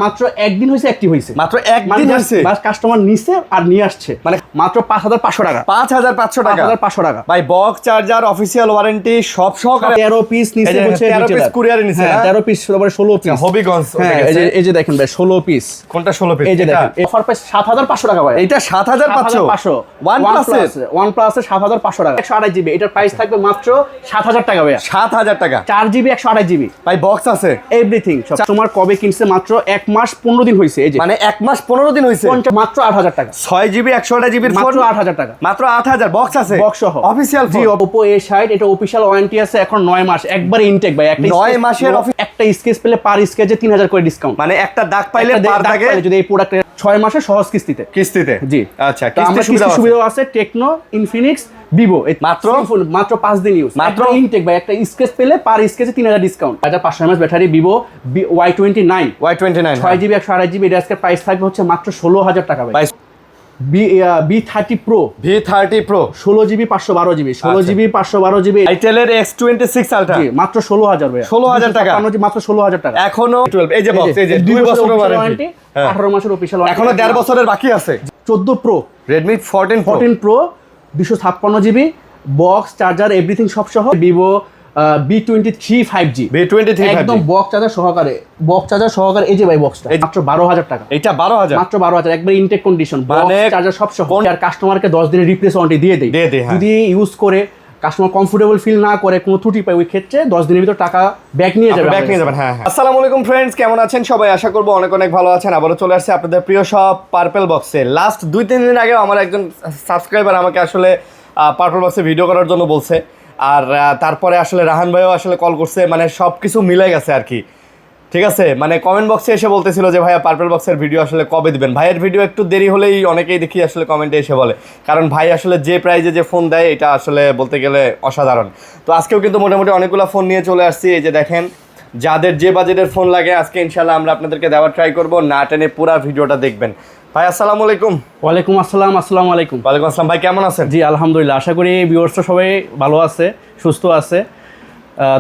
মাত্র একদিন হয়েছে অ্যাক্টিভ হয়েছে, মাত্র একদিন হয়েছে, বাস কাস্টমার নিছে আর নিয়ে আসছে, মানে মাত্র 5500 টাকা, 5500 টাকা, 5500 টাকা ভাই। বক্স চার্জার অফিসিয়াল ওয়ারেন্টি সব সহকারে 13 পিস নিছে হচ্ছে 13 পিস কুরিয়ারে নিছে, 13 পিস তারপরে 16 পিস হবিগঞ্জ। এই যে দেখেন ভাই 16 পিস, কোনটা 16 পিস? এই যে দেখেন অফার প্রাইস 7500 টাকা ভাই, এটা 7500 OnePlus এর 7500 টাকা, 128 জিবি, এটার প্রাইস থাকবে মাত্র 7000 টাকা ভাই, 7000 টাকা, 4 জিবি 128 জিবি ভাই। বক্স আছে এভরিথিং সব। তোমার কবে কিনছে? মাত্র 1 মাস 15 দিন হইছে, এই যে মানে 1 মাস 15 দিন হইছে, মাত্র 8000 টাকা, 6 জিবি 128 জিবির ফোন মাত্র 8000 টাকা, মাত্র 8000। বক্স আছে, বক্স সহ অফিসিয়াল জি। Oppo A60 এটা অফিশিয়াল ওয়ারেন্টি আছে এখন 9 মাস, একবারে ইনটেক ভাই, একটা 9 মাসের একটা স্কেচ পেলে পার স্কেচে 3000 করে ডিসকাউন্ট, মানে একটা দাগ পাইলে পার দাগে যদি এই প্রোডাক্ট 6 মাসে সহজ কিস্তিতে জি। আচ্ছা, কিস্তি সুবিধা আছে। টেকনো, ইনফিনিক্স, ভিভো মাত্র 5 দিন ইউজ, মাত্র ইনটেক ভাই, একটা স্কেচ পেলে পার স্কেচে 3000 ডিসকাউন্ট। এটা 500 mAh battery, Vivo Y29 6 GB 128 GB, এর আজকে প্রাইস থাকবে হচ্ছে মাত্র 16000 টাকা ভাই। B30 Pro 16 GB 512 GB, 16 GB 512 GB, আইটেলের X26 আলট্রা মাত্র 16000 ভাই, 16000 টাকা, মাত্র 16000 টাকা। এখনো 12 এই যে বক্স, এই যে 2 বছরের ওয়ারেন্টি, 18 মাসের অফিশিয়াল, এখনো 1.5 বছরের বাকি আছে। 14 Pro Redmi 14 Pro 256 GB, box charger everything সব সহ, ভিভো B23 5G একদম বক্স চার্জার সহকারে, এই যে ভাই বক্সটা মাত্র 12000 টাকা, এটা 12000, মাত্র 12000, একবার ইনটেক কন্ডিশন, বক্স চার্জার সব সহ। আর কাস্টমারকে 10 দিনের রিপ্লেস ওয়ারেন্টি দিয়ে দেই, যদি ইউজ করে কাস্টমার কমফোর্টেবল ফিল না করে, কোনো ত্রুটি পায়, ওই ক্ষেত্রে 10 দিনের ভিতর টাকা ব্যাক নিয়ে যাবেন। হ্যাঁ। আসসালামু আলাইকুম ফ্রেন্ডস, কেমন আছেন সবাই? আশা করবো অনেক অনেক ভালো আছেন। আবারও চলে আসছে আপনাদের প্রিয় শপ পার্পল বক্সে। লাস্ট 2-3 দিন আগে আমার একজন সাবস্ক্রাইবার আমাকে আসলে পার্পল বক্সে ভিডিও করার জন্য বলছে, আর তারপরে আসলে রাহান ভাইও আসলে কল করছে, মানে সব কিছু মিলে গেছে আর কি। ঠিক আছে, মানে কমেন্ট বক্সে এসে বলতেছিল যে ভাইয়া পার্পল বক্সের ভিডিও আসলে কবে দিবেন। ভাইয়ের ভিডিও একটু দেরি হলেই অনেকেই দেখি আসলে কমেন্টে এসে বলে, কারণ ভাই আসলে যে প্রাইজে যে ফোন দেয় এটা আসলে বলতে গেলে অসাধারণ। তো আজকেও কিন্তু মোটামুটি অনেকগুলো ফোন নিয়ে চলে আসছি। এই যে দেখেন, যাদের যে বাজেটের ফোন লাগে আজকে ইনশাল্লাহ আমরা আপনাদেরকে দেওয়ার ট্রাই করবো, না টেনে পুরো ভিডিওটা দেখবেন। ভাই আসসালামু আলাইকুম। ওয়ালাইকুম আসসালাম। আসসালামু আলাইকুম। ওয়ালাইকুম আসসালাম। ভাই কেমন আছেন? জি আলহামদুলিল্লাহ, আশা করি ভিউয়ার্সরা সবাই ভালো আছে, সুস্থ আছে।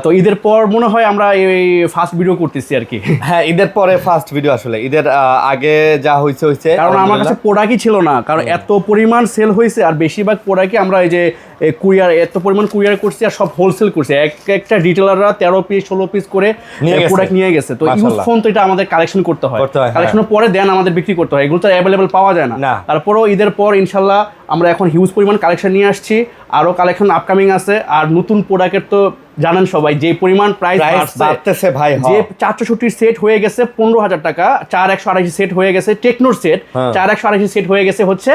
তো ঈদের পর মনে হয় আমরা এই ফার্স্ট ভিডিও করতেছি আর কি। হ্যাঁ, ঈদের পরে ফার্স্ট ভিডিও। আসলে ঈদের আগে যা হয়েছে, কারণ আমার কাছে প্রোডাক্টই ছিল না, কারণ এত পরিমাণ সেল হয়েছে, আর বেশিরভাগ প্রোডাক্টই আমরা এই যে কুরিয়ার, এত পরিমাণ কুরিয়ার করছি, আর সব হোলসেল করছি। একটা রিটেলাররা 13 পিস 16 পিস করে প্রোডাক্ট নিয়ে গেছে। তো ইউজ ফোন তো এটা আমাদের কালেকশন করতে হয়, কালেকশনের পরে দেন আমাদের বিক্রি করতে হয়, এগুলো তো অ্যাভেলেবেল পাওয়া যায় না। তারপরেও ঈদের পর ইনশাল্লাহ আমরা এখন হিউজ পরিমাণ কালেকশন নিয়ে আসছি, আরও কালেকশন আপকামিং আছে। আর নতুন প্রোডাক্টের তো জানেন সবাই যে পরিমাণ প্রাইস বাড়তেছে ভাই, যে 464 সেট হয়ে গেছে 15000 টাকা, 4188 সেট হয়ে গেছে, টেকনোর সেট 4188 সেট হয়ে গেছে হচ্ছে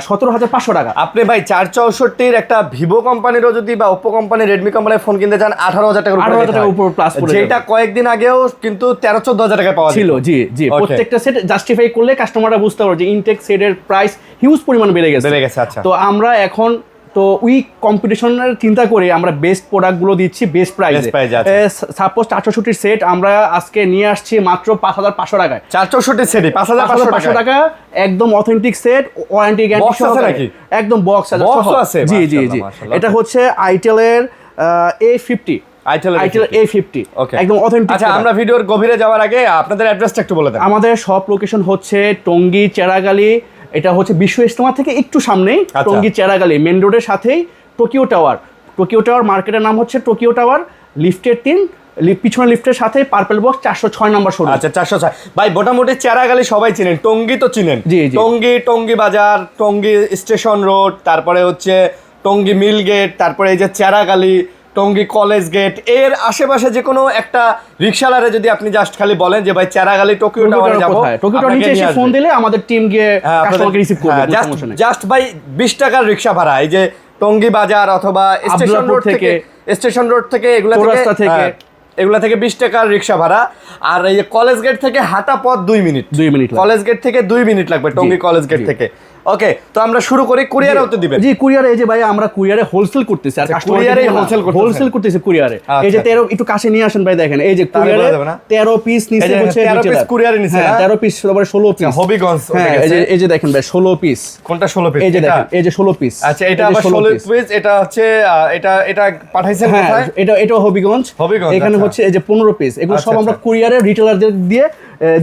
17500 টাকা। আপনি ভাই 464 একটা ভিভো কোম্পানিরও যদি বা ওপ্পো কোম্পানি, রেডমি কোম্পানির ফোন কিনতে চান 18000 টাকার উপর প্লাস পড়ে, যেটা কয়েকদিন আগেও কিন্তু 13-14 টাকায় পাওয়া ছিল। জি জি, প্রত্যেকটা সেট জাস্টিফাই করলে কাস্টমাররা বুঝতে পারবে যে ইনটেক সেটের প্রাইস হিউজ পরিমাণ বেড়ে গেছে। আচ্ছা, তো আমরা এখন তো ওই কম্পিটিশনের চিন্তা করে আমরা বেস্ট প্রোডাক্টগুলো দিচ্ছি বেস্ট প্রাইসে। সাপোজ 464 সেট আমরা আজকে নিয়ে আসছি মাত্র 5500 টাকায়। 464 সেটে 5500 টাকা, একদম অথেন্টিক সেট, ওয়ারেন্টি গ্যারান্টি সহকারে, একদম বক্স আছে। জি জি জি, এটা হচ্ছে আইটেলের A50, আইটেল A50 একদম অথেন্টিক। আচ্ছা, আমরা ভিডিওর গভীরে যাওয়ার আগে আপনাদের অ্যাড্রেসটা একটু বলে দেন। আমাদের শপ লোকেশন হচ্ছে টঙ্গী চেরাগালি, এটা হচ্ছে বিশ্ব ইজতেমা থেকে একটু সামনেই, টঙ্গী চেরাগালি মেন রোডের সাথেই টোকিও টাওয়ার মার্কেটের নাম হচ্ছে টোকিও টাওয়ার, লিফটের 3, পিছনের লিফটের সাথে পার্পল বক্স 406 নম্বর শোরুম। আচ্ছা, 406। ভাই মোটামুটি চেরাগালি সবাই চিনেন, টঙ্গী তো চিনেন। টঙ্গী বাজার, টঙ্গী স্টেশন রোড, তারপরে হচ্ছে টঙ্গী মিল গেট, তারপরে এই যে চেরাগালি, টঙ্গী কলেজ গেট, এর আশেপাশে যে কোনো একটা রিকশালারে যদি আপনি জাস্ট খালি বলেন যে ভাই চেরাগালি টোকিও টাওয়ারে যাব, টোকিও টাওয়ার নিচে এসে ফোন দিলে আমাদের টিম গিয়ে কাস্টমারকে রিসিভ করবে। জাস্ট ভাই 20 টাকার রিকশা ভাড়া, এই যে টঙ্গী বাজার অথবা স্টেশন রোড থেকে এগুলা থেকে 20 টাকার রিকশা ভাড়া। আর এই কলেজ গেট থেকে হাঁটা পথ 2 মিনিট, কলেজ গেট থেকে 2 মিনিট লাগবে টঙ্গী কলেজ গেট থেকে। ওকে, তো আমরা শুরু করি। কুরিয়ারে হতে দিবেন? জি, কুরিয়ারে এই যে ভাই আমরা কুরিয়ারে হোলসেল করতেছি, আর কুরিয়ারে হোলসেল করতেছি কুরিয়ারে। এই যে 13 একটু কাছে নিয়ে আসেন ভাই, দেখেন এই যে কুরিয়ারে 13 পিস নিচে হচ্ছে 13 পিস কুরিয়ারে নিচে, 13 পিস তারপরে 16 পিস হবিগঞ্জ। এই যে দেখেন ভাই 16 পিস। কোনটা 16 পিস? এই যে দেখেন, এই যে 16 পিস। আচ্ছা, এটা আবার 16 পিস, এটা হচ্ছে এটা পাঠাইছেন কোথায়? এটা হবিগঞ্জ। এখানে হচ্ছে এই যে 15 পিস, এগুলো সব আমরা কুরিয়ারে রিটেলারদের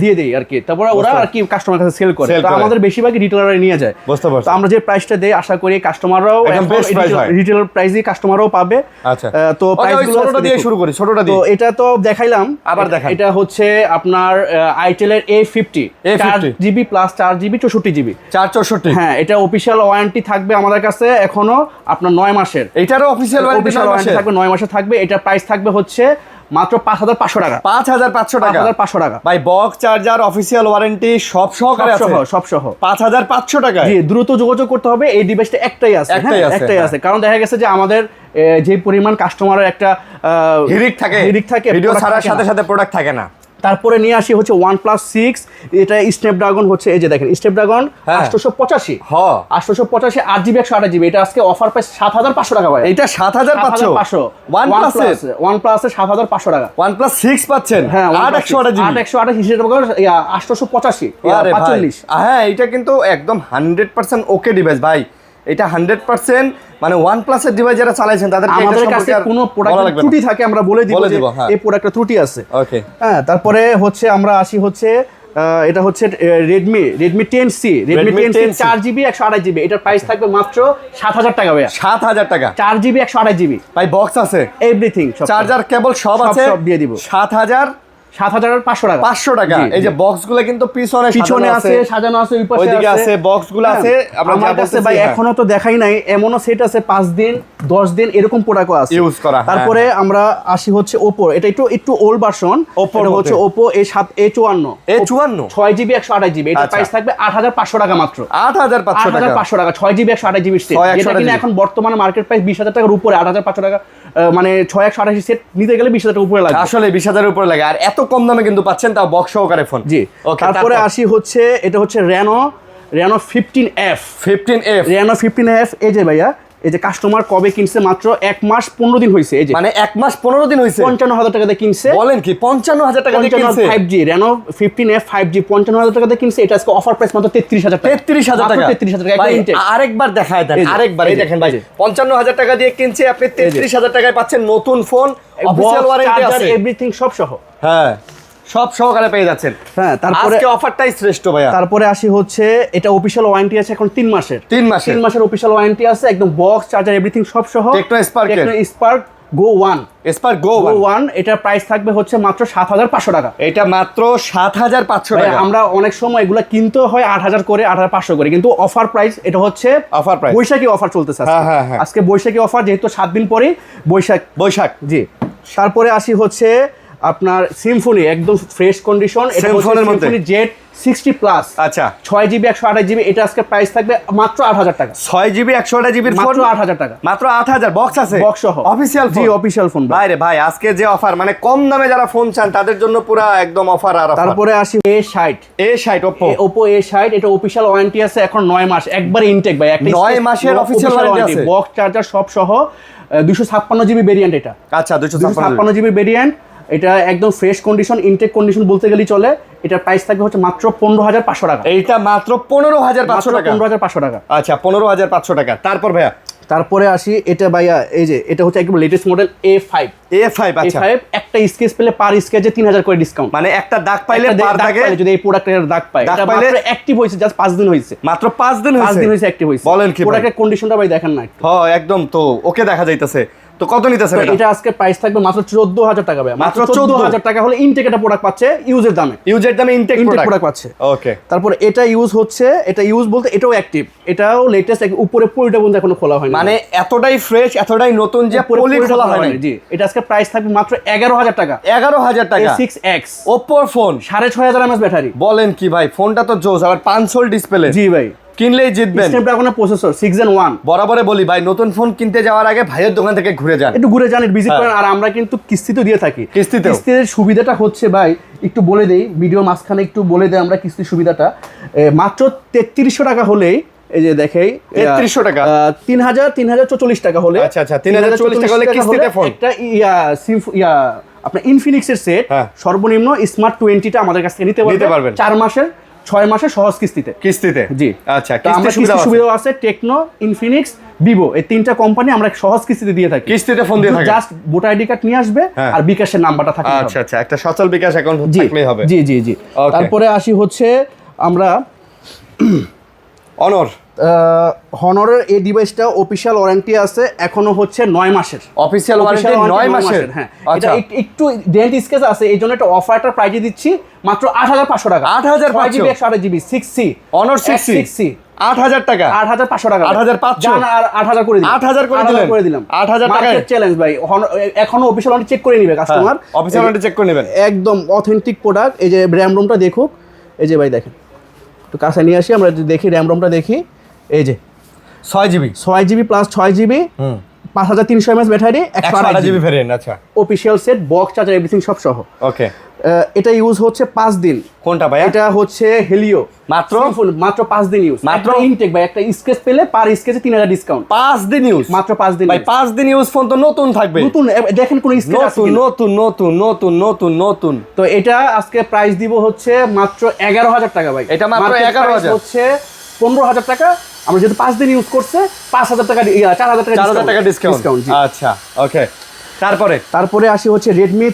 দিয়ে দেই আর কি, তারপরে ওরা আর কি কাস্টমার কাছে সেল করে। তো আমাদের বেশিরভাগই রিটেলাররা নিয়ে যায়। বুঝতে পারছি। তো আমরা যে প্রাইসটা দেই আশা করি কাস্টমাররাও রিটেলার প্রাইসই কাস্টমারও পাবে। আচ্ছা, তো প্রাইসগুলো ছোটটা দিয়ে শুরু করি, ছোটটা দিয়ে। তো এটা তো দেখাইলাম, আবার দেখাই। এটা হচ্ছে আপনার আইটেল এর A50 4GB plus 4GB 64GB 464। হ্যাঁ, এটা অফিশিয়াল ওয়ারেন্টি থাকবে আমাদের কাছে এখনো আপনার 9 মাসের। এটারও অফিশিয়াল ওয়ারেন্টি থাকবে 9 মাসে থাকবে। এটা প্রাইস থাকবে হচ্ছে মাত্র 5500 টাকা। 5500 টাকা। 5500 টাকা ভাই বক্স চার্জার অফিশিয়াল ওয়ারেন্টি সব সহকারে আছে, সব সহ 5500 টাকা। জি, দ্রুত যোগাযোগ করতে হবে। এই ডিভাইসটা একটাই আছে, একটাই আছে। কারণ দেখা গেছে যে আমাদের যে পরিমাণ কাস্টমারের একটা হিরিক থাকে ভিডিও ছাড়ার সাথে সাথে প্রোডাক্ট থাকে না। তারপরে নিয়ে আসি হচ্ছে OnePlus 6, এটা স্ন্যাপড্রাগন হচ্ছে এই যে দেখেন স্ন্যাপড্রাগন 885 885 8GB 128GB। এটা আজকে অফার প্রাইস 7500 টাকা ভাই। এটা 7500 OnePlus এর 7500 টাকা। OnePlus 6 পাচ্ছেন, হ্যাঁ 828GB 885 45। হ্যাঁ, এটা কিন্তু একদম 100% ওকে ডিভাইস ভাই। এটা 100% মানে OnePlus এর ডিভাইস যারা চালাইছেন তাদের আমাদের কাছে কোনো প্রোডাক্টের ত্রুটি থাকে আমরা বলে দিব যে এই প্রোডাক্টের ত্রুটি আছে। ওকে, হ্যাঁ। তারপরে হচ্ছে আমরা আসি হচ্ছে এটা হচ্ছে Redmi 10C 4GB 128GB। এটার প্রাইস থাকবে মাত্র 7000 টাকা ভাই। 7000 টাকা, 4GB 128GB ভাই বক্স আছে, এভরিথিং চার্জার কেবল সব আছে, সব দিয়ে দিব। 7500 টাকা। 500 টাকা। এই যে বক্সগুলো কিন্তু পিছনে আছে, সাজানো আছে, ওই পাশে ওইদিকে আছে, বক্সগুলো আছে। আমার কাছে ভাই এখনো তো দেখাই নাই, এমনও সেট আছে 5 দিন 10 দিন এরকম প্রোডাক্টও আছে ইউজ করা। তারপরে আমরা আসি হচ্ছে Oppo, এটা একটু ওল্ড ভার্সন। এটা হচ্ছে Oppo A54 6GB 128GB। এটা প্রাইস থাকবে 8500 টাকা মাত্র। 8500 টাকা 6GB 128GB সেট, যেটা কিনা এখন বর্তমানে মার্কেট প্রাইস 20000 টাকার উপরে। 8500 টাকা মানে 6128 সেট নিতে গেলে 20000 টাকার উপরে লাগে। আসলে 20000 এর উপরে লাগে, আর এত কম দামে কিন্তু পাচ্ছেন, তাও বক্স সহকারে ফোন। জি। তারপরে আসি হচ্ছে এটা হচ্ছে Reno 15F Reno 15F। এই যে ভাইয়া, এই যে কাস্টমার কবে কিনছে, মাত্র 1 মাস 15 দিন হইছে। এই যে মানে 1 মাস 15 দিন হইছে, 55000 টাকা দিয়ে কিনছে। বলেন কি 55000 টাকা দিয়ে কিনছে 5G Reno 15F 5G 55000 টাকা দিয়ে কিনছে। এটা আজকে অফার প্রাইস মাত্র 33000 টাকা। 33000 টাকা, 33000 টাকা। ভাই আরেকবার দেখায় দেন, আরেকবার। এই দেখেন ভাই 55000 টাকা দিয়ে কিনছে, আপনি 33000 টাকায় পাচ্ছেন নতুন ফোন, অফিশিয়াল ওয়ারেন্টি আছে, এভরিথিং সব সহ। হ্যাঁ, সব সহকারে পেয়ে যাচ্ছেন। হ্যাঁ, তারপরে আজকে অফারটাই শ্রেষ্ঠ ভাইয়া। তারপরে আসি হচ্ছে এটা অফিশিয়াল ওয়ারেন্টি আছে এখন 3 মাসের। 3 মাসের অফিশিয়াল ওয়ারেন্টি আছে, একদম বক্স চার্জার এভরিথিং সব সহ। টেকনো স্পার্ক Go 1 Go 1 এটার প্রাইস থাকবে হচ্ছে মাত্র 7500 টাকা। এটা মাত্র 7500 টাকা। আমরা অনেক সময় এগুলা কিনতে হয় 8000 করে 8500 করে, কিন্তু অফার প্রাইস এটা হচ্ছে অফার প্রাইস। বৈশাখী অফার চলতেছে আজকে বৈশাখী অফার, যেহেতু 7 দিন পরে বৈশাখ। জি। তারপরে আসি হচ্ছে আপনার সিম্ফনি, একদম ফ্রেশ কন্ডিশন। এটা হচ্ছে সিম্ফনি জেড 60 প্লাস। আচ্ছা, 6GB 128GB। এটা আজকে প্রাইস থাকবে মাত্র 8000 টাকা। 6GB 128GB এর ফোন মাত্র 8000 টাকা। মাত্র 8000, বক্স আছে, বক্স সহ অফিশিয়াল ফোন। জি, অফিশিয়াল ফোন। ভাই রে ভাই, আজকে যে অফার, মানে কম দামে যারা ফোন চান তাদের জন্য পুরো একদম অফার। আর তারপরে আসি A60 Oppo A60। এটা অফিশিয়াল ওয়ারেন্টি আছে এখন 9 মাস, একবারে ইনটেক ভাই। একটা 9 মাসের অফিশিয়াল ওয়ারেন্টি আছে, বক্স চার্জার সব সহ। 256GB ভেরিয়েন্ট এটা। আচ্ছা, 256GB ভেরিয়েন্ট। এটা একদম ফ্রেশ কন্ডিশন, ইনটেক কন্ডিশন বলতে গেলেই চলে। এটার প্রাইস থাকবে হচ্ছে মাত্র 15500 টাকা। এইটা মাত্র 15500 টাকা। 15500 টাকা। আচ্ছা, 15500 টাকা। তারপর ভাইয়া তারপরে আসি এটা ভাইয়া, এই যে এটা হচ্ছে একদম লেটেস্ট মডেল A5। আচ্ছা, একটা স্কেচ পেলে পার স্কেচে 3000 করে ডিসকাউন্ট। মানে একটা দাগ পাইলে পার দাগে, যদি এই প্রোডাক্টের দাগ পায়, এটা মাত্র অ্যাক্টিভ হইছে জাস্ট 5 দিন হইছে। মাত্র 5 দিন হইছে অ্যাক্টিভ হইছে। বলেন কি প্রোডাক্টের কন্ডিশনটা ভাই দেখেন না। হ্যাঁ, একদম তো ওকে দেখা যাইতেছে। তো কত নিতেছেন এটা? আজকে প্রাইস থাকবে মাত্র 14000 টাকা ভাই। মাত্র 14000 টাকা হলে ইনটেক একটা প্রোডাক্ট পাচ্ছে, ইউজের দামে ইনটেক প্রোডাক্ট পাচ্ছে। ওকে। তারপর এটা ইউজ হচ্ছে, এটা ইউজ বলতে এটাও অ্যাক্টিভ, এটাও লেটেস্ট, উপরে পলিটা বন্ধ এখনো খোলা হয়নি। মানে এতটাই ফ্রেশ, এতটাই নতুন যে পলি খোলা হয়নি। জি। এটা আজকে প্রাইস থাকবে মাত্র 11000 টাকা। 11000 টাকা। A6X Oppo phone, 6500 mAh battery. বলেন কি ভাই, ফোনটা তো জোস, আবার 5 হোল ডিসপ্লে। জি ভাই, কিনলেই জিতবেন। স্ন্যাপড্রাগনের প্রসেসর 6 Gen 1। বরাবরে বলি ভাই, নতুন ফোন কিনতে যাওয়ার আগে ভাইয়ের দোকান থেকে ঘুরে যান, একটু ঘুরে যান, ভিজিট করেন। আর আমরা কিন্তু কিস্তিতে দিয়ে থাকি। কিস্তির সুবিধাটা হচ্ছে ভাই, একটু বলে দেই, ভিডিও মাঝখানে একটু বলে দেই আমরা কিস্তির সুবিধাটা। মাত্র 3300 টাকা হলেই, এই যে দেখাই, 3300 টাকা, 3044 টাকা হলে। আচ্ছা, 3044 টাকা হলে কিস্তিতে ফোন। একটা আপনার ইনফিনিক্সের সেট সর্বনিম্ন স্মার্ট 20টা আমাদের কাছ থেকে নিতে পারবেন 4 মাসের 6 মাসে সহজ কিস্তিতে। কিস্তিতে জি আচ্ছা, তো আমরা কিস্তি সুবিধাও আছে। টেকনো, ইনফিনিক্স, ভিভো এই 3টা কোম্পানি আমরা সহজ কিস্তিতে দিয়ে থাকি। কিস্তিতে ফোন দিয়ে থাকি, জাস্ট ভোটার আইডি কার্ড নিয়ে আসবে আর বিকাশের নাম্বারটা থাকলে হবে। আচ্ছা আচ্ছা, একটা সচল বিকাশ অ্যাকাউন্ট থাকলেই হবে। জি জি জি। তারপরে আসি হচ্ছে আমরা অনর। হনরের এই ডিভাইসটা অফিশিয়াল ওয়ারেন্টি আছে এখনো হচ্ছে 9 মাসের। অফিশিয়াল ওয়ারেন্টি 9 মাসের। হ্যাঁ, এটা একটু ডেন্ট স্কেচ আছে, এই জন্য একটা অফারটা প্রাইজে দিচ্ছি মাত্র 8500 টাকা। 8500 128GB 6C অনর 6C 8000 টাকা, 8500 টাকা, 8500 জান আর 8000 করে দিলাম, 8000 করে দিলাম 8000 টাকা চ্যালেঞ্জ ভাই। এখনো অফিশিয়াল ওয়ারেন্টি চেক করে নিবে কাস্টমার, অফিশিয়াল ওয়ারেন্টি চেক করে নেবেন। একদম অথেন্টিক প্রোডাক্ট। এই যে র‍্যাম রোমটা দেখুক, এই যে ভাই দেখেন, একটু কাছে নিয়ে আসি আমরা দেখি র‍্যাম রোমটা দেখি। এই যে 6GB plus 6GB 5300 mAh battery, 128GB variant. আচ্ছা, official set, box, charger, everything সব সহ। ওকে, এটা ইউজ হচ্ছে 5 দিন। কোনটা ভাই? এটা হচ্ছে হেলিও, মাত্র 5 দিন ইউজ। মাত্র ইনটেক ভাই, একটা স্কেচ পেলে পার স্কেচে 3000 ডিসকাউন্ট। 5 দিন ইউজ, মাত্র 5 দিন ভাই। 5 দিন ইউজ ফোন তো নতুন থাকবে, নতুন। দেখেন কোন স্কেচ আছে কিনা। নতুন নতুন নতুন নতুন নতুন। তো এটা আজকে প্রাইস দিব হচ্ছে মাত্র 11000 টাকা ভাই। এটা মাত্র 11000 হচ্ছে 15000 টাকা। আমরা যেহেতু 5 দিন ইউজ করছে 5000 টাকা 4000 টাকা ডিসকাউন্ট। আচ্ছা, ওকে। তারপরে আসি হচ্ছে Redmi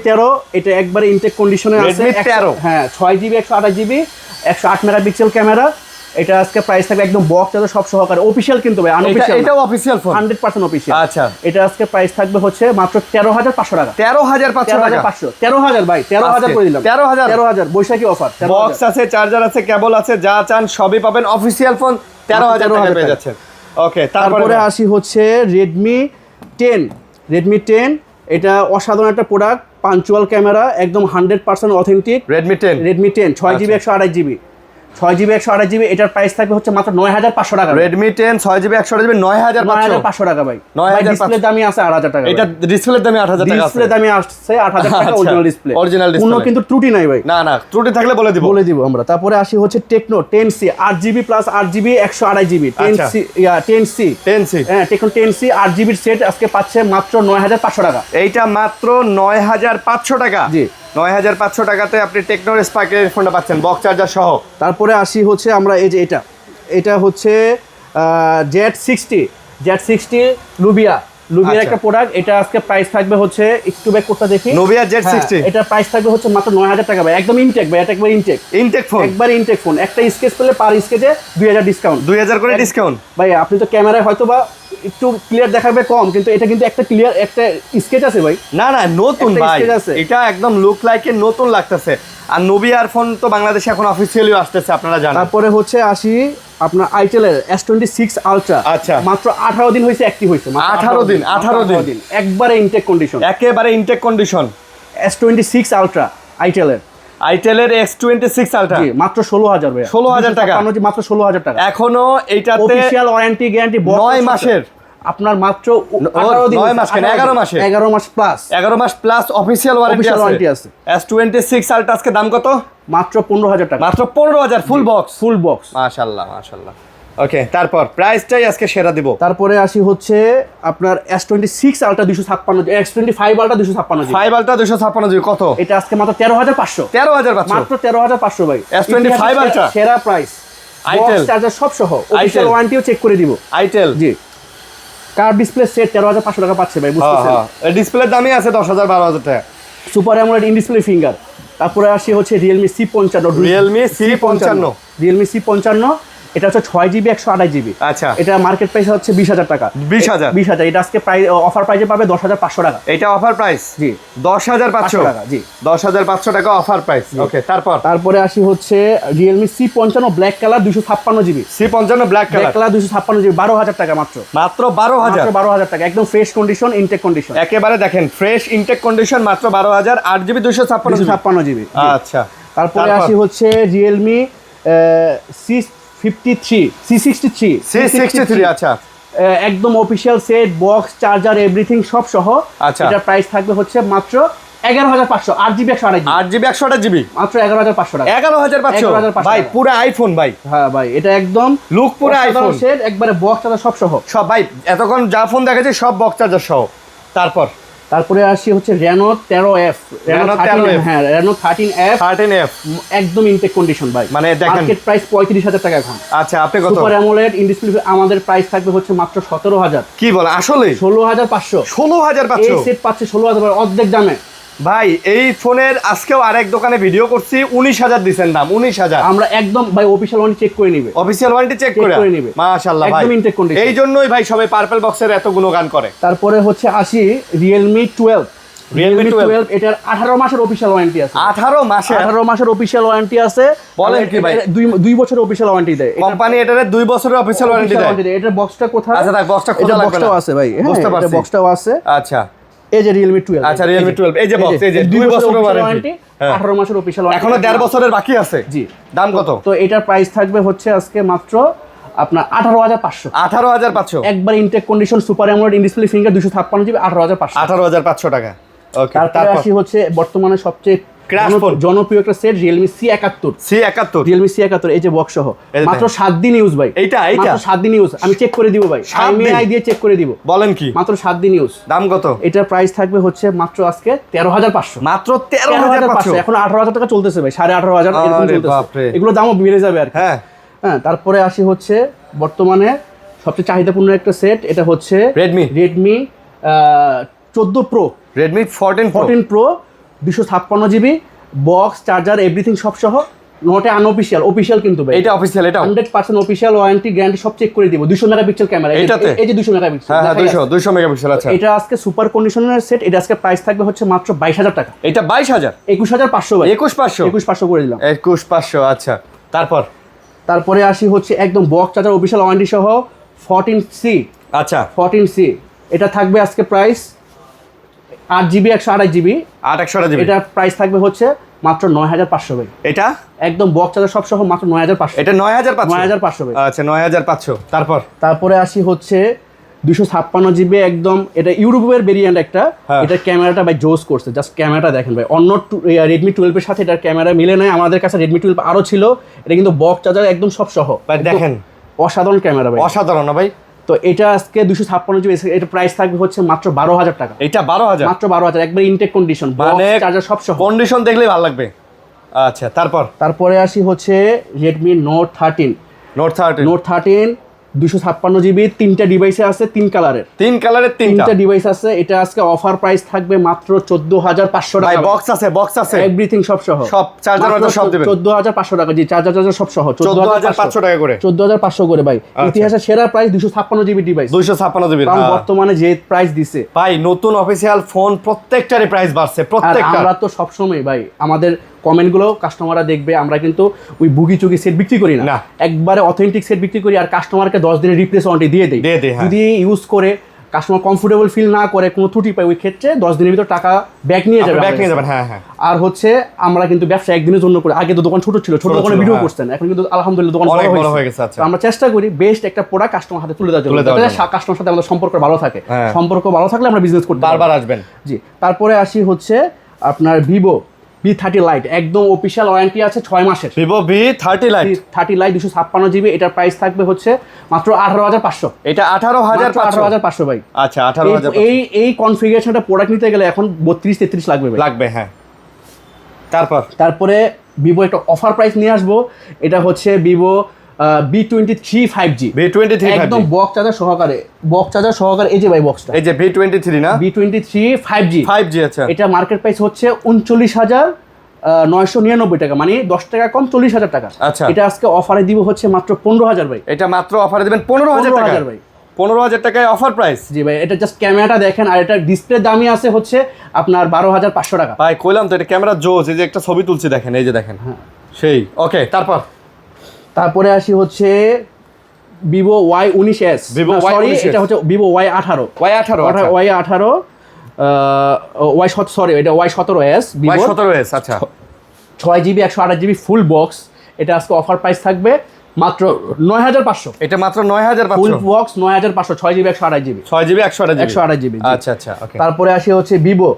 13। এটা একবারে ইনটেক কন্ডিশনে আছে। Redmi 13, হ্যাঁ, 6GB 128GB 108 মেগাপিক্সেল ক্যামেরা। এটা আজকে প্রাইস থাকবে একদম বক্স চার্জার সব সহকারে। অফিশিয়াল কিন্তু ভাই, আনঅফিশিয়াল। এটাও অফিশিয়াল ফোন, 100% অফিশিয়াল। আচ্ছা, এটা আজকে প্রাইস থাকবে হচ্ছে মাত্র 13500 টাকা। 13500 টাকা। 13000 ভাই, 13000 করে দিলাম। 13000 বৈশাখী অফার। বক্স আছে, চার্জার আছে, কেবল আছে, যা চান সবই পাবেন। অফিশিয়াল ফোন 13000 টাকা পেয়ে যাচ্ছেন। ওকে, তারপরে আসি হচ্ছে Redmi 10। এটা অসাধারণ একটা প্রোডাক্ট, পাঞ্চুয়াল ক্যামেরা, একদম 100% authentic. Redmi 10 6GB 128GB 6GB 128GB। এটার প্রাইস থাকবে হচ্ছে মাত্র 9500 টাকা। Redmi 10 6GB 128GB 9500 টাকা ভাই। 9500 ডিসপ্লে দামই আছে 8000 টাকা। এটা ডিসপ্লের দামই 8000 টাকা আছে। ডিসপ্লে দামই আসছে 8000 টাকা, অরিজিনাল ডিসপ্লে। কোনো কিন্তু ত্রুটি নাই ভাই। না না, ত্রুটি থাকলে বলে দিব আমরা। তারপরে আসি হচ্ছে Tecno 10C 8GB plus 8GB 128GB 10C। হ্যাঁ, Tecno 10C 8GB সেট আজকে পাচ্ছে মাত্র 9500 টাকা। এইটা মাত্র 9500 টাকা। জি, 9500 টাকাতে আপনি টেকনোর স্পার্কের ফোনটা পাচ্ছেন, বক্স চার্জার সহ। তারপরে আসি হচ্ছে আমরা এই যে এটা হচ্ছে Z60 লুবিয়ার একটা প্রোডাক্ট। এটা আজকে প্রাইস থাকবে হচ্ছে, একটু ব্যাক করতে দেখি, নোভিয়া Z60। এটা প্রাইস থাকবে হচ্ছে মাত্র 9000 টাকা ভাই। একদম ইনটেক ভাই, এটা একবার ইনটেক ফোন, একবার ইনটেক ফোন। একটা স্কেচ পেলে পার স্কেচে 2000 ডিসকাউন্ট, 2000 করে ডিসকাউন্ট ভাই। আপনি তো ক্যামেরায় হয়তো বা একটু ক্লিয়ার দেখাবে কম, কিন্তু এটা কিন্তু একটা ক্লিয়ার একটা স্কেচ আছে ভাই। না না, নতুন ভাই, এটা একদম লুক লাইকে নতুন লাগতেছে। আর নোভিয়ার ফোন তো বাংলাদেশে এখন অফিসিয়ালি আসতেছে, আপনারা জানেন। তারপরে হচ্ছে আসি আপনার আইটেলের S26 আলট্রা। আচ্ছা, মাত্র 18 দিন হয়েছে অ্যাক্টিভ হয়েছে। 18 দিন একবারে ইনটেক কন্ডিশন। S26 আলট্রা আইটেলের S26 আলট্রা মাত্র 16000 ভাই। 16000 টাকা, মাত্র 16000 টাকা। এখনো এইটাতে অফিশিয়াল ওয়ারেন্টি গ্যারান্টি 9 মাসের। আপনার মাত্র 18 দিন, 9 মাস কেন, 11 মাস প্লাস অফিশিয়াল ওয়ারেন্টি আছে। S26 আলট্রা আজকে দাম কত? মাত্র 15000 টাকা। মাত্র 15000 ফুল বক্স। মাশাআল্লাহ। ওকে, তারপর প্রাইসটাই আজকে সেরা দিব। তারপরে আসি হচ্ছে আপনার S26 ultra 256, S25 ultra 256, 5 ultra 256 কত? এটা আজকে মাত্র 13500। মাত্র 13500 ভাই। S25 আলট্রা সেরা প্রাইস, আইটেল চার্জার সব সহ, অফিশিয়াল ওয়ারেন্টিও চেক করে দিব। আইটেল জি, কার ডিসপ্লে সেট 13500 টাকা পাচ্ছে ভাই, বুঝতেছেন? এই ডিসপ্লের দামই আছে 10000 12000 টাকা। Super AMOLED in display finger. তারপরে আসি হচ্ছে Realme C55। Realme C55 এটা হচ্ছে 6GB 128GB। আচ্ছা, এটা মার্কেট প্রাইস হচ্ছে 20000 টাকা। 20000। এটা আজকে প্রাইস অফার প্রাইসে পাবে 10500 টাকা। এটা অফার প্রাইস? জি, 10500 টাকা। জি, 10500 টাকা অফার প্রাইস। ওকে, তারপরে আসি হচ্ছে Realme C55 black colour 256GB। C55 black colour 256GB 12000 টাকা মাত্র 12000 টাকা। একদম ফ্রেশ কন্ডিশন, ইনটেক কন্ডিশন, একেবারে দেখেন ফ্রেশ ইনটেক কন্ডিশন, মাত্র 12000, 8GB 256GB। আচ্ছা, তারপরে আসি হচ্ছে Realme C63। আচ্ছা, একদম official set, box, charger, everything সব সহ। আচ্ছা, এটা প্রাইস থাকবে হচ্ছে মাত্র 11500। 8GB 128GB মাত্র 11500 টাকা। 11500 ভাই, পুরো আইফোন ভাই। হ্যাঁ ভাই, এটা একদম লুক পুরো আইফোন সেট, একবারে বক্স চার্জার সব সহ। সব ভাই, এতক্ষণ যা ফোন দেখাচ্ছি সব বক্স চার্জার সহ। তারপরে আসি হচ্ছে রেনো 13F, Reno 13F হ্যাঁ রেনো 13F, 13F একদম ইনটেক কন্ডিশন ভাই। মানে দেখেন মার্কেট প্রাইস 35,000 টাকা এখন। আচ্ছা আপনি কত? সুপার অ্যামোলেড ইন ডিসপ্লে আমাদের প্রাইস থাকবে হচ্ছে মাত্র 17,000। কি বল আসলে? 16,500। 16,500 এই সেট পাচ্ছে 16,000 অর্ধেক দামে ভাই। এই ফোনের আজকেও আরেক দোকানে ভিডিও করছি, 19,000 দিছেন দাম, 19,000। আমরা একদম ভাই অফিশিয়াল ওয়ারেন্টি চেক করে নিবে, অফিশিয়াল ওয়ারেন্টি চেক করে নিবে মাশাআল্লাহ ভাই, একদম ইনটেক কন্ডিশন। এই জন্যই ভাই সবাই পার্পল বক্সের এত গুণগান করে। তারপরে হচ্ছে আসি Realme 12। Realme 12 এটার 18 মাসের অফিশিয়াল ওয়ারেন্টি আছে। 18 মাসে? 18 মাসের অফিশিয়াল ওয়ারেন্টি আছে। বলেন কি ভাই? 2 বছরের অফিশিয়াল ওয়ারেন্টি দেয় কোম্পানি, এটারে 2 বছরের অফিশিয়াল ওয়ারেন্টি দেয়। এটার বক্সটা কোথায়? আচ্ছা তাই বক্সটা খোলা লাগবে না? বক্সটাও আছে ভাই, হ্যাঁ বুঝতে এটা পারছি, বক্সটাও আছে। আচ্ছা এই যে Realme 12। আচ্ছা Realme 12 এই যে বক্স, এই যে 2 বছরের ওয়ারেন্টি, 18 মাসের অফিশিয়াল ওয়ারেন্টি, এখনো 1.5 বছরের বাকি আছে। জি। দাম কত? তো এটার প্রাইস থাকবে হচ্ছে আজকে মাত্র আপনার 18,500। 18,500 একবার intact condition, super AMOLED in display finger 256 GB, 18,500। 18,500 টাকা। ওকে তারপরে আসি হচ্ছে বর্তমানে সবচেয়ে Crash phone। জনপ্রিয় একটা set Realme C71। C71 Realme C71 এই যে বক্স সহ এই যে মাত্র 7 দিন ইউজ ভাই। এইটা মাত্র 7 দিন ইউজ, আমি চেক করে দিব ভাই, 7 দিন? IMEI দিয়ে চেক করে দিব। বলেন কি? মাত্র 7 দিন ইউজ। দাম কত? এটার প্রাইস থাকবে হচ্ছে মাত্র আজকে 13,500। মাত্র 13,500? এখন 18,000 টাকা চলতেছে ভাই, 18,500 এরকম আরে চলতেছে। বাপরে। এগুলো দামও বেড়ে যাবে আর কি। হ্যাঁ হ্যাঁ তারপরে আসি হচ্ছে বর্তমানে সবচেয়ে চাহিদাপূর্ণ একটা সেট, এটা হচ্ছে Redmi 14 Pro, Redmi 14 Pro 256 GB, box charger everything সব সহ। নটে আনঅফিশিয়াল, অফিশিয়াল কিন্তু ভাই। এটা অফিশিয়াল, এটা 100% অফিশিয়াল ওয়ারেন্টি গ্যারান্টি সব চেক করে দিব। 200 মেগাপিক্সেল ক্যামেরা এটাতে? এই যে 200 মেগাপিক্সেল। হ্যাঁ হ্যাঁ 200 মেগাপিক্সেল। আচ্ছা এটা আজকে সুপার কন্ডিশনের সেট, এটা আজকে প্রাইস থাকবে হচ্ছে মাত্র 22,000 টাকা। এটা 22,000? 21,500 ভাই। 21,500? 21,500 করে দিলাম। 21,500 আচ্ছা। তারপরে আসি হচ্ছে একদম বক্স চার্জার অফিশিয়াল ওয়ারেন্টি সহ 14C। আচ্ছা 14C এটা থাকবে আজকে প্রাইস 8 জিবি 128 জিবি, 8 জিবি। এটা প্রাইস থাকবে হচ্ছে মাত্র 9,500 ভাই। এটা একদম বক্স চার্জার সব সহ মাত্র 9,500। এটা 9,500? 9,500 ভাই। আচ্ছা 9,500। তারপরে আসি হচ্ছে 256 জিবি একদম, এটা ইউরোপের ভেরিয়েন্ট একটা। হ্যাঁ। এটার ক্যামেরাটা ভাই জোস করছে, জাস্ট ক্যামেরাটা দেখেন ভাই। অন্য Redmi 12 এর সাথে এটার ক্যামেরা মিলে নেয়। আমাদের কাছে Redmi 12 আরো ছিল, এটা কিন্তু বক্স চার্জার একদম সব সহ। ভাই দেখেন অসাধারণ ক্যামেরা ভাই, অসাধারণ না ভাই? তো এটা আজকে 256 জিবি, এটা প্রাইস থাকবে হচ্ছে মাত্র 12,000 টাকা। এটা 12,000? মাত্র 12,000, একবার ইনটেক কন্ডিশন, মানে বক্স চার্জার সব সহ। কন্ডিশন দেখলেই ভালো লাগবে। আচ্ছা তারপরে আসি হচ্ছে Redmi Note 13। Note 13 256 জিবি, 3টা ডিভাইসে আছে, 3 কালারের, 3 কালারের 3টা ডিভাইস আছে। এটা আজকে অফার প্রাইস থাকবে মাত্র 14,500 ভাই। টাকা। বক্স আছে এভরিথিং সব সহ, সব চার্জার মতো সব দিবেন। 14,500 টাকা। জি চার্জার সব সহ 14,500 টাকা করে। 14,500 করে ভাই। ইতিহাসের সেরা প্রাইস 256 জিবি ডিভাইস। 256 জিবি কারণ বর্তমানে যে প্রাইস দিছে ভাই, নতুন অফিসিয়াল ফোন প্রত্যেকটারই প্রাইস বাড়ছে, আর প্রত্যেকটা। আমরা তো সবসময় ভাই আমাদের কমেন্টগুলো কাস্টমাররা দেখবে, আমরা কিন্তু ওই বুগি চুগি সেট বিক্রি করি না, না। একবারে অথেন্টিক সেট বিক্রি করি। আর কাস্টমারকে 10 দিনের রিপ্লেস ওয়ারেন্টি দিয়ে দেই। হ্যাঁ। যদি ইউজ করে কাস্টমার কমফোর্টেবল ফিল না করে, কোনো ত্রুটি পায়, ওই ক্ষেত্রে 10 দিনের ভিতর টাকা ব্যাক নিয়ে যাবে। ব্যাক নিয়ে যাবেন, হ্যাঁ হ্যাঁ। আর হচ্ছে আমরা কিন্তু ব্যবসা একদিনের জন্য করে, আগে তো দোকান ছোট ছিল, ছোট দোকানে ভিডিও হ্যাঁ। করতেন, এখন কিন্তু আলহামদুলিল্লাহ দোকান অনেক বড় বড় হয়ে গেছে। আচ্ছা তো আমরা চেষ্টা করি বেস্ট একটা প্রোডাক্ট কাস্টমার হাতে তুলে দেওয়ার জন্য, যাতে কাস্টমার সাথে আমাদের সম্পর্ক ভালো থাকে। হ্যাঁ। সম্পর্ক ভালো থাকলে আমরা বিজনেস করতে বারবার আসবেন। জি। তারপরে আসি হচ্ছে আপনার Vivo V30 Lite, একদম অফিশিয়াল ওয়ারেন্টি আছে 6 মাসের। Vivo V30 Lite 256 জিবি, এটার প্রাইস থাকবে হচ্ছে মাত্র 18,500। এটা 18,500 ভাই। আচ্ছা 18,500। এই কনফিগারেশনটা প্রোডাক্ট নিতে গেলে এখন 32-33 লাগবে ভাই। লাগবে, হ্যাঁ। তারপরে Vivo একটা অফার প্রাইস নিয়ে আসবো, এটা হচ্ছে Vivo V23 5G। একদম বক্স চার্জার সহকারে, এই যে ভাই বক্সটা, এই যে V23 না? V23 5G। আচ্ছা। এটা মার্কেট প্রাইস হচ্ছে 39,999 টাকা, মানে 10 টাকা কম, 40,000 টাকা। আচ্ছা। এটা আজকে অফারে দিব হচ্ছে মাত্র 15,000 ভাই। এটা মাত্র অফারে দিবেন 15,000 টাকা ভাই। 15,000 টাকায় অফার প্রাইস। জি ভাই, এটা জাস্ট ক্যামেরাটা দেখেন, আর এটা ডিসপ্লে দামই আছে হচ্ছে আপনার 12,500 টাকা। ভাই কইলাম তো এটা ক্যামেরা জোস। এই যে একটা ছবি তুলছি দেখেন, এই যে দেখেন, হ্যাঁ সেই। ওকে তারপরে আসি হচ্ছে Vivo Y19s। সরি, এটা হচ্ছে Vivo Y18। Y18 এটা Y17s। Y17s আচ্ছা। 6 জিবি 128 জিবি ফুল বক্স, এটা আজকে অফার প্রাইস থাকবে মাত্র 9,500। এটা মাত্র 9,500 full box 9,500, 6 GB 128 GB. 6 GB 128 GB. আচ্ছা ওকে। তারপরে আসি হচ্ছে Vivo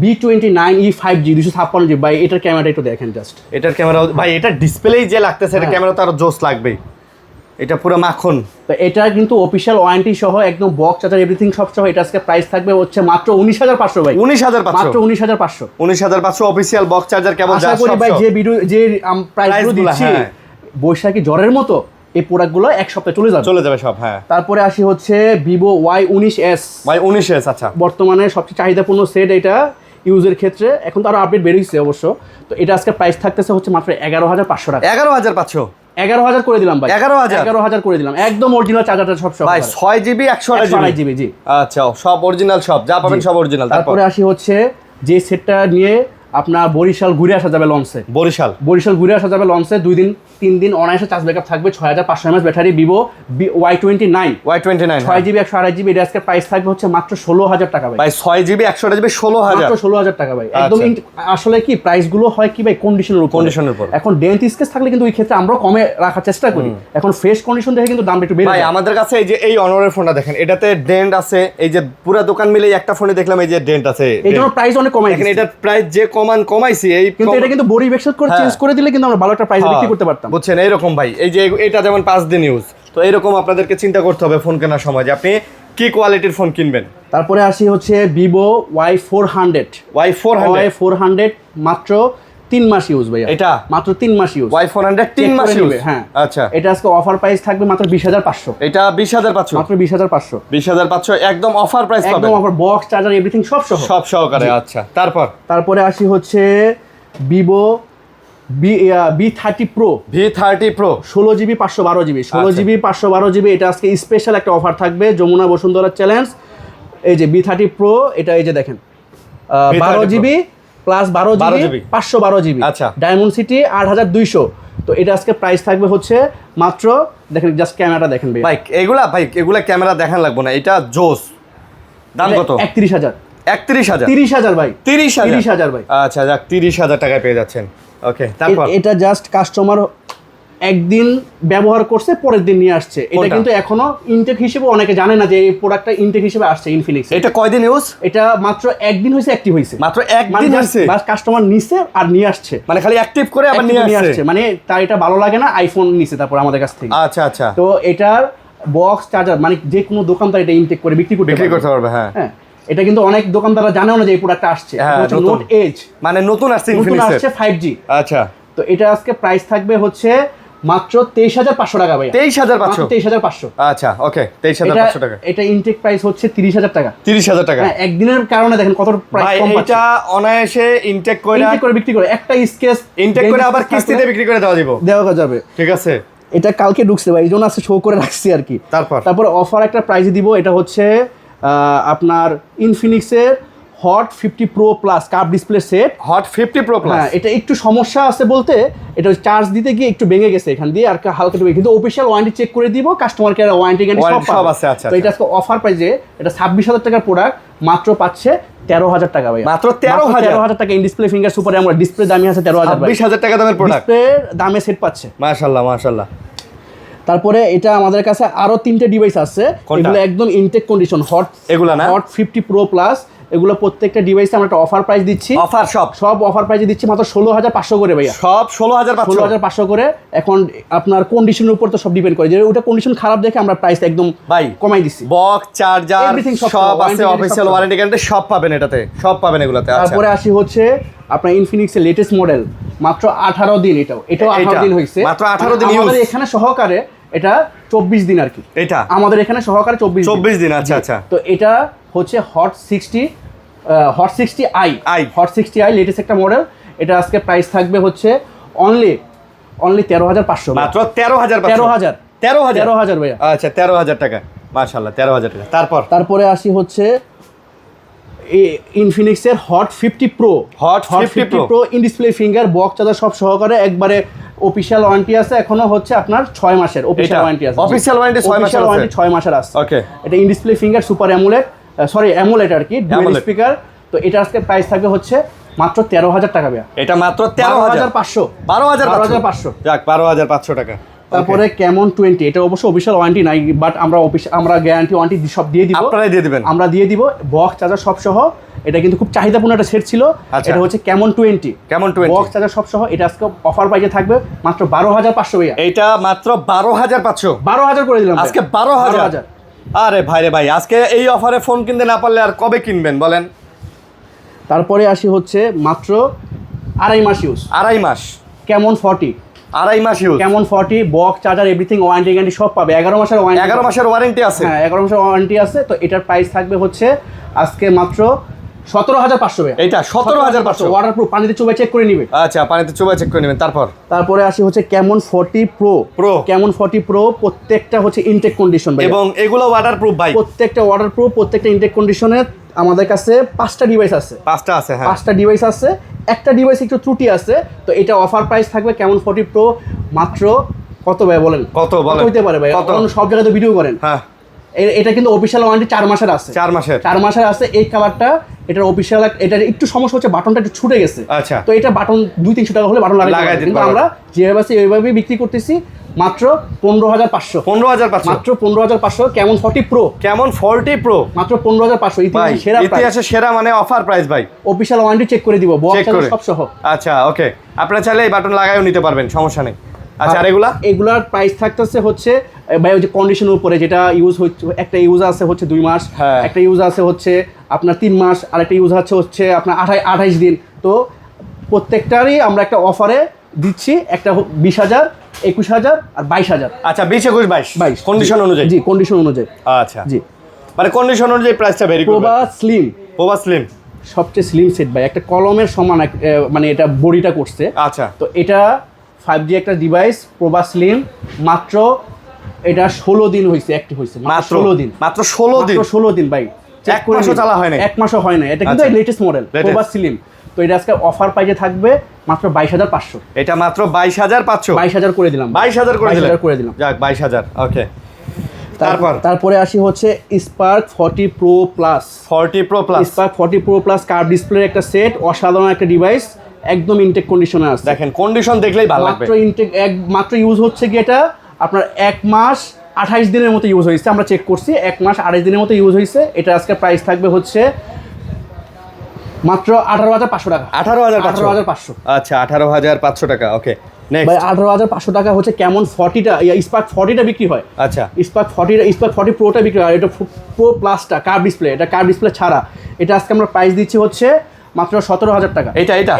B29e 5G 256 জিবি। ভাই এটার ক্যামেরা একটু দেখেন জাস্ট। এটার ক্যামেরা ভাই, এটা ডিসপ্লেই যে লাগতেছে, এটা ক্যামেরা তো আরো জোস লাগবেই। এটা পুরো মাখন। তো এটা কিন্তু অফিশিয়াল ওয়ারেন্টি সহ একদম বক্স চার্জার এভরিথিং সব সহ এটা আজকে প্রাইস থাকবে হচ্ছে মাত্র 19,500 ভাই। 19,500 মাত্র 19,500। 19,500 অফিশিয়াল বক্স চার্জার কেমন আশা করি ভাই যে ভিডিও যে প্রাইসগুলো দিচ্ছি বৈশাখী জ্বরের মতো এই প্রোডাক্টগুলো এক সপ্তাহে চলে যাবে সব। হ্যাঁ, তারপরে আসি হচ্ছে ভিভো Y19s। Y19s আচ্ছা, বর্তমানে সবচেয়ে চাহিদাপূর্ণ সেট এটা ইউজের ক্ষেত্রে। এখন তো আরো আপডেট বেরিয়েছে অবশ্য। তো এটা আজকে প্রাইস থাকতেছে হচ্ছে মাত্র 11,500 টাকা। 11,500 11,000 করে দিলাম ভাই। 11,000 করে দিলাম একদম অরিজিনাল চার্জারটা সব সব ভাই 6GB 128GB জি। আচ্ছা, সব অরিজিনাল, সব যা পাবেন সব অরিজিনাল। তারপরে আসি হচ্ছে যে সেটটা নিয়ে আপনার বরিশাল ঘুরে আসা যাবে লঞ্চে। বরিশাল ঘুরে আসা যাবে লঞ্চে 2 দিন 3 দিন অনায়াসে চার্জ ব্যাকআপ থাকবে। 6500 mAh battery Vivo Y29 6GB 128GB। এটা আজকে প্রাইস থাকবে হচ্ছে মাত্র 16,000 টাকা ভাই। 6GB 128GB 16,000 মাত্র 16,000 টাকা ভাই। একদম আসলে কি প্রাইস গুলো হয় কি ভাই কন্ডিশনের উপর। এখন ডেন্ট স্কেচ থাকলে কিন্তু ওই ক্ষেত্রে আমরা কমে রাখার চেষ্টা করি। এখন ফ্রেশ কন্ডিশন দেখে কিন্তু দামটা একটু বেড়ে যায়। ভাই আমাদের কাছে এই যে এই অনরের ফোনটা দেখেন, এটাতে ডেন্ট আছে। এই যে পুরো দোকান মিলে একটা ফোনে দেখলাম এই যে ডেন্ট আছে, এই জন্য প্রাইস অনেক কমাই দেখেন। এটার প্রাইস যে কমাইছি এই, কিন্তু এটা কিন্তু বডি বেক্সট করে চেঞ্জ করে দিলে কিন্তু আমরা ভালো একটা প্রাইসে বিক্রি করতে পারতাম। বুঝছেন এইরকম ভাই। এই যে এটা যেমন 5 দিন ইউজ, তো এইরকম আপনাদেরকে চিন্তা করতে হবে ফোন কেনার সময় যে আপনি কি কোয়ালিটির ফোন কিনবেন। তারপরে আসি হচ্ছে ভিভো Y400 মাত্র 3 মাস ইউজ ভাই। এটা মাত্র 3 মাস ইউজ। Y400 3 মাস ইউজ। হ্যাঁ আচ্ছা, এটা আজকে অফার প্রাইস থাকবে মাত্র 20,500। এটা 20,500 মাত্র 20,500। 20,500 একদম অফার প্রাইস পাবেন। একদম অফার, বক্স চার্জার এভরিথিং সব সহকারে। আচ্ছা, তারপরে আসি হচ্ছে Vivo V30 Pro 16GB 512GB 16GB 512GB। এটা আজকে স্পেশাল একটা অফার থাকবে যমুনা বসুন্ধরা চ্যালেঞ্জ। এই যে V30 Pro এটা এই যে দেখেন 12GB প্লাস 12GB 512GB। আচ্ছা, ডায়মন্ড সিটি 8,200। তো এটা আজকে প্রাইস থাকবে হচ্ছে মাত্র, দেখেন জাস্ট ক্যামেরাটা দেখেন ভাই। এগুলা ক্যামেরা দেখান লাগবে না, এটা জোস। দাম কত? 31,000। 30,000 ভাই। 30,000 ভাই। আচ্ছা, যাক 30,000 টাকায় পেয়ে যাচ্ছেন। ওকে, তারপর এটা জাস্ট কাস্টমার একদিন ব্যবহার করছে, পরের দিন নিয়ে আসছে। এটা কিন্তু এখনো ইনটেক হিসেবে অনেকে জানে না যে এই প্রোডাক্টটা ইনটেক হিসেবে আসছে ইনফিনিক্স। এটা কয়দিন ইউজ? এটা মাত্র একদিন হয়েছে, অ্যাক্টিভ হয়েছে। মাত্র একদিন হয়েছে, বাস কাস্টমার নিছে আর নিয়ে আসছে। মানে খালি অ্যাক্টিভ করে আবার নিয়ে আসছে। মানে তার এটা ভালো লাগে না, আইফোন নিছে তারপর আমাদের কাছ থেকে। আচ্ছা, তো এটার বক্স চার্জার মানে যে কোনো দোকানদার এটা ইনটেক করে বিক্রি করতে পারবে। হ্যাঁ, এটা কিন্তু অনেক দোকানদাররা জানেও না যে এই প্রোডাক্টটা আসছে। নোট এজ মানে নতুন আসছে ইনফিনিক্স এর 5G। আচ্ছা, তো এটা আজকে প্রাইস থাকবে হচ্ছে মাত্র 23,500 টাকা ভাই। 23,500। আচ্ছা, ওকে, 23,500 টাকা। এটা ইনটেক প্রাইস হচ্ছে 30,000 টাকা। 30,000 টাকা। হ্যাঁ, একদিনের কারণে দেখেন কত প্রাইস কম পাচ্ছে। এটা অনায়াসে ইনটেক করে বিক্রি করে, একটা স্কেচ ইনটেক করে আবার কিস্তিতে বিক্রি করে দেওয়া যাবে। ঠিক আছে, এটা কালকে ঢুকছে ভাই, এইজন্য আছে শো করে রাখছি আর কি। তারপর অফার একটা প্রাইস দিব। এটা হচ্ছে আপনার ইনফিনিক্সের hot 50 Pro plus curve display set. Hot 50 Pro plus. হ্যাঁ, এটা একটু সমস্যা আছে বলতে, এটা চার্জ দিতে গিয়ে একটু ভেঙে গেছে এখান দিয়ে আর হালকা একটু, কিন্তু অফিশিয়াল ওয়ারেন্টি চেক করে দিব, কাস্টমার কেয়ার ওয়ারেন্টি সব আছে। আচ্ছা, তো এটা আজকে অফার প্রাইসে এটা 26,000 টাকার প্রোডাক্ট মাত্র পাচ্ছে 13,000 টাকা ভাই। মাত্র 13,000 টাকা। In display finger super AMOLED display দামই আছে 13,000 ভাই। 26,000 টাকা দামের প্রোডাক্ট, ডিসপ্লে দামে সেট পাচ্ছে। মাশাআল্লাহ। তারপরে এটা আমাদের কাছে আরো 3টে ডিভাইস আছে, এগুলো একদম ইনটেক কন্ডিশন হট, এগুলো না হট 50 Pro প্লাস। এগুলো প্রত্যেকটা ডিভাইসে আমরা একটা অফার প্রাইস দিচ্ছি। সব অফার প্রাইসে দিচ্ছি মাত্র 16,500 করে ভাইয়া। সব 16,500 করে। এখন আপনার কন্ডিশনের উপর তো সব ডিপেন্ড করে, যে ওটা কন্ডিশন খারাপ দেখে আমরা প্রাইস একদম কমাই দিচ্ছি। বক্স চার্জার সব আছে, অফিশিয়াল ওয়ারেন্টি গ্যারান্টি সব পাবেন এটাতে, সব পাবেন এগুলাতে। তারপরে আসি হচ্ছে আপনার ইনফিনিক্সের লেটেস্ট মডেল মাত্র 18 দিন। এটাও 18 দিন হয়েছে, মাত্র 18 দিন আমাদের এখানে সহকারে। এটা 24 দিন আর কি, এটা আমাদের এখানে সহকারে 24 দিন। আচ্ছা। তো এটা হচ্ছে হট 60i লেটেস্ট একটা মডেল। এটা আজকে প্রাইস থাকবে হচ্ছে অনলি 13,500। মাত্র 13,000 ভাইয়া। আচ্ছা, 13,000 টাকা। মাশাআল্লাহ, 13,000 টাকা। তারপরে আসি হচ্ছে ইনফিনিক্সের hot 50 Pro in display finger box charger সব সহকারে, একবারে অফিশিয়াল ওয়ারেন্টি আছে। এখনো হচ্ছে আপনার 6 মাসের অফিশিয়াল ওয়ারেন্টি আছে। 6 মাসের আছে। ওকে, এটা in display finger super AMOLED আর কি, ডুয়াল স্পিকার। তো এটা আজকে প্রাইস থাকবে হচ্ছে মাত্র 13,000 টাকা ভাইয়া। এটা মাত্র 13,500। 12,500। যাক, 12,500 টাকা। তারপরে ক্যামন 20, এটা অবশ্য অফিশিয়াল ওয়ারেন্টি নাই, বাট আমরা গ্যারান্টি ওয়ারেন্টি সব দিয়ে দিব। আপনারাই দিয়ে দিবেন, আমরা দিয়ে দিব। বক্স চার্জার সব সহ এটা কিন্তু খুব চাহিদাপূর্ণ একটা সেট ছিল। আচ্ছা। এটা হচ্ছে Camon 20 বক্স চার্জার সব সহ। এটা আজকে অফার প্রাইসে থাকবে মাত্র 12,500 ভাইয়া। এইটা মাত্র 12,500 12,000 করে দিলাম আজকে 12,000। আরে ভাই রে ভাই, আজকে এই অফারে ফোন কিনতে না পারলে আর কবে কিনবেন বলেন? তারপরে আসি হচ্ছে মাত্র 2.5 মাস ইউজ, 2.5 মাস Camon 40 2.5 মাস use, Camon 40 box charger everything warranty guarantee সব পাবে। 11 মাসের ওয়ারেন্টি, 11 মাসের ওয়ারেন্টি আছে। হ্যাঁ 11 মাসের ওয়ারেন্টি আছে। তো এটার প্রাইস থাকবে হচ্ছে আজকে মাত্র 17,500 টাকা। এইটা 17,500 ওয়াটারপ্রুফ, পানিতে চুবাই চেক করে নিবে। আচ্ছা, পানিতে চুবাই চেক করে নেবেন। তারপরে আসি হচ্ছে Camon 40 Pro Camon 40 Pro প্রত্যেকটা হচ্ছে ইনটেক কন্ডিশন ভাই, এবং এগুলো ওয়াটারপ্রুফ ভাই, প্রত্যেকটা ওয়াটারপ্রুফ, প্রত্যেকটা ইনটেক কন্ডিশনে। আমাদের কাছে 5টা ডিভাইস আছে, 5টা আছে। হ্যাঁ 5টা ডিভাইস আছে, একটা ডিভাইস একটু ত্রুটি আছে। তো এটা অফার প্রাইস থাকবে Camon 40 Pro মাত্র কত ভাই বলেন? কত বলেন? হইতে পারে ভাই? কারণ সব জায়গায় তো ভিডিও করেন। হ্যাঁ এটা কিন্তু অফিশিয়াল ওয়ারেন্টি 4 মাসের আছে, 4 মাসের আছে। এই কাভারটা এটার অফিশিয়াল, এটার একটু সমস্যা হচ্ছে বাটনটা একটু ছুটে গেছে। আচ্ছা, তো এটা বাটন 200-300 টাকা হলে বাটন লাগাই দিতে, কিন্তু আমরা যেভাবে আছে এইভাবেই বিক্রি করতেছি মাত্র 15,500 মাত্র 15,500 Camon 40 Pro মাত্র 15,500 ইতিহাসে সেরা মানে অফার প্রাইস ভাই। অফিশিয়াল ওয়ারেন্টি চেক করে দিব, বক্স সব সহ। আচ্ছা ওকে, আপনারা চাইলে এই বাটন লাগাইও নিতে পারবেন, সমস্যা নেই। আচ্ছা, আর এগুলার প্রাইস থাকতেছে হচ্ছে ভাই ওই যে কন্ডিশনের উপরে, যেটা ইউজ হচ্ছে, একটা ইউজ আছে হচ্ছে 2 মাস, একটা ইউজ আছে হচ্ছে আপনার 3 মাস, আর একটা ইউজ হচ্ছে আপনার 28 দিন। তো প্রত্যেকটারই আমরা একটা অফারে দিচ্ছি, একটা 20,000, 21,000 আর 22,000। আচ্ছা 20, 21, 22 কন্ডিশন অনুযায়ী। জি, কন্ডিশন অনুযায়ী। আচ্ছা জি, মানে কন্ডিশন অনুযায়ী প্রাইসটা ভেরি করবে। প্রোবা স্লিম সবচেয়ে স্লিম সেট ভাই, একটা কলমের সমান মানে এটা বডিটা করছে। আচ্ছা, তো এটা 5G একটা ডিভাইস, প্রোবা স্লিম। মাত্র এটা 16 দিন হয়েছে, অ্যাক্টিভ হয়েছে মাত্র 16 দিন ভাই। এক মাসও চালা হয় না, 1 মাসও হয় না। এটা কিন্তু লেটেস্ট মডেল প্রোবা স্লিম। তো এটা আজকে অফার প্রাইসে থাকবে মাত্র 22,500। এটা মাত্র 22,500, 22,000 করে দিলাম, 22,000 করে দিলাম। যাক 22,000 ওকে। তারপরে আসি হচ্ছে Spark 40 Pro Plus Spark 40 Pro Plus curve ডিসপ্লের একটা সেট, অসাধারণ একটা ডিভাইস, একদম ইনটেক কন্ডিশনে আছে। দেখেন কন্ডিশন দেখলেই ভালো লাগবে। মাত্র ইনটেক মাত্র ইউজ হচ্ছে কি এটা আপনার 1 মাস 28 দিনের মতো ইউজ হয়েছে, আমরা চেক করছি 1 মাস 28 দিনের মতো ইউজ হয়েছে। এটা আজকে প্রাইস থাকবে হচ্ছে মাত্র 18,500 টাকা। 18,500 আচ্ছা 18,500 টাকা ওকে। নেক্সট ভাই 18,500 টাকা হচ্ছে Camon 40টা, Spark 40টা বিক্রি হয়। আচ্ছা Spark 40 Proটা বিক্রি হয়। এটা Pro Plusটা কার্ভ ডিসপ্লে, এটা কার্ভ ডিসপ্লে ছাড়া। এটা আজকে আমরা প্রাইস দিচ্ছি হচ্ছে মাত্র 17,000 টাকা।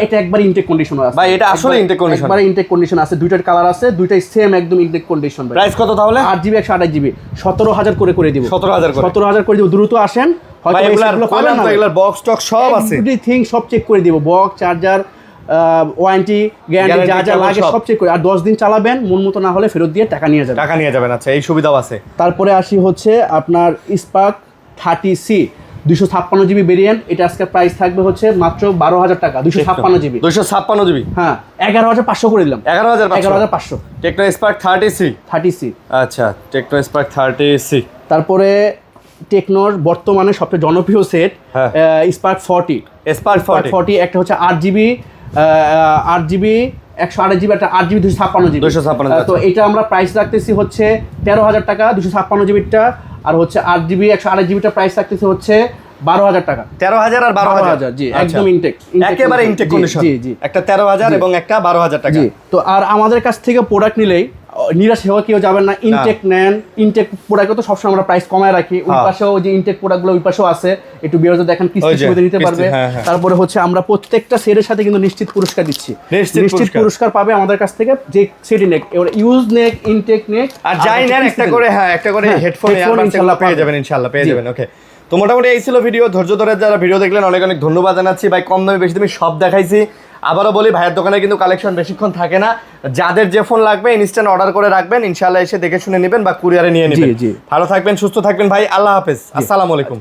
এটা একবার ইনটেক কন্ডিশন আছে ভাই, এটা আসলে ইনটেক কন্ডিশন, একবার ইনটেক কন্ডিশন আছে। দুইটার কালার আছে, দুইটাই সেম একদম ইনটেক কন্ডিশন ভাই। প্রাইস কত তাহলে? 8GB 128GB 17,000 করে দিব। 17,000 করে দিব। দ্রুত আসেন, হয়তো এগুলো পাবেন না, এগুলা বক্স টক সব আছে, এভরিথিং সব চেক করে দিব। বক্স চার্জার ওয়ারেন্টি গ্যারান্টি যা যা লাগে সব চেক করে, আর 10 দিন চালাবেন, মন মতো না হলে ফেরত দিয়ে টাকা নিয়ে যাবেন। আচ্ছা এই সুবিধাও আছে। তারপরে আসি হচ্ছে আপনার Spark 30C 256GB ভেরিয়েন্ট। এটা আজকে প্রাইস থাকবে হচ্ছে মাত্র 12,000 টাকা। 256GB হ্যাঁ 11,500 করে দিলাম। 11,500 টেকনো Spark 30C। আচ্ছা টেকনো Spark 30C। তারপরে টেকনোর বর্তমানে সবচেয়ে জনপ্রিয় সেট Spark 40 একটা হচ্ছে 8GB 128GB, একটা 8GB 256GB। তো এটা আমরা প্রাইস রাখতেছি হচ্ছে 13,000 টাকা 256GBটা, আর হচ্ছে 8GB 128GBটা প্রাইস রাখতেছি হচ্ছে 12,000 টাকা। 13,000 আর 12,000 জি, একদম ইনটেক, একেবারে ইনটেক কন্ডিশন। জি একটা 13,000 এবং একটা 12,000 টাকা। তো আর আমাদের কাছ থেকে প্রোডাক্ট নিলেই নিরাশ হওয়া কেউ যাবেন না। ইনটেক নেন, ইনটেক প্রোডাক্টে তো সবসময় আমরা প্রাইস কমায় রাখি। ওই পাশেও যে ইনটেক প্রোডাক্টগুলো ওই পাশেও আছে, একটু বিরোধ দেখেন কিস্তি সুবিধা নিতে পারবে। তারপরে হচ্ছে আমরা প্রত্যেকটা সেটের সাথে কিন্তু নিশ্চিত পুরস্কার দিচ্ছি। নিশ্চিত পুরস্কার পাবে আমাদের কাছ থেকে, যে সেটই নেক, এবার ইউজ নেক, ইনটেক নেক, আর যাই নেন একটা করে হেডফোন ইনশাআল্লাহ পেয়ে যাবেন। ওকে, তো মোটামুটি এই ছিল ভিডিও। ধৈর্য ধরে যারা ভিডিও দেখলেন অনেক ধন্যবাদ জানাচ্ছি ভাই। কম দামে বেশি দামে সব দেখাইছি। আবারও বলি, ভাইয়ের দোকানে কিন্তু কালেকশন বেশিক্ষণ থাকে না। যাদের যে ফোন লাগবে ইনস্ট্যান্ট অর্ডার করে রাখবেন, ইনশাআল্লাহ এসে দেখে শুনে নেবেন বা কুরিয়ারে নিয়ে নেবেন। ভালো থাকবেন, সুস্থ থাকবেন ভাই। আল্লাহ হাফেজ, আসসালামু আলাইকুম।